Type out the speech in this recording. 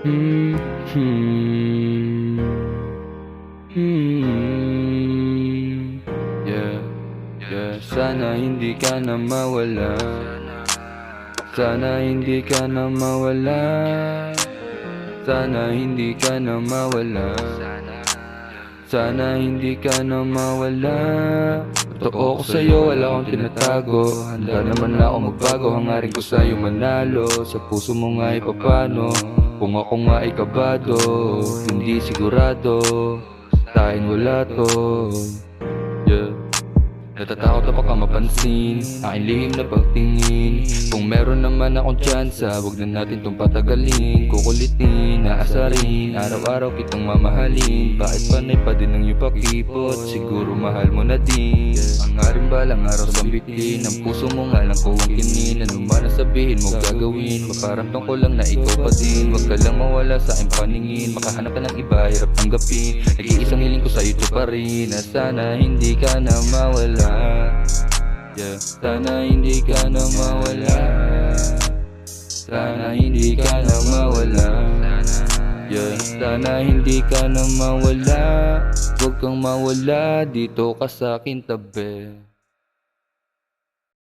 Hmm, hmm, yeah, yeah. Sana hindi ka na mawala. Sana hindi ka na mawala. Sana hindi ka na mawala. Sana hindi ka na mawala. Totoo ko sa'yo, wala akong tinatago. Handa naman ako magbago, hangarin ko sa'yo manalo. Sa puso mo nga ipapano, kung ako nga ay kabado. Hindi sigurado, sa'kin wala to. Yeah. Natatakot na baka mapansin aking lihim na pagtingin. Kung meron naman akong tsansa, wag na natin tong patagalin. Kukulitin, naasarin, araw-araw kitang mamahalin. Bakit panay pa din ang iyong pakipot? Siguro mahal mo na din. Ang aring balang araw sambitin, ang puso mo nga lang ko ang kinin. Ano man ang sabihin mo gagawin, maparamdam ko lang na ikaw pa din. Wag ka lang mawala sa aking paningin, makahanap ka ng iba, hirap tanggapin. Nag-iisang hiling ko sa ito pa rin, na sana hindi ka na mawala. Yeah. Sana hindi ka na mawala. Sana hindi ka na mawala. Yeah. Sana hindi ka na mawala. Huwag kang mawala, dito ka sa akin tabi.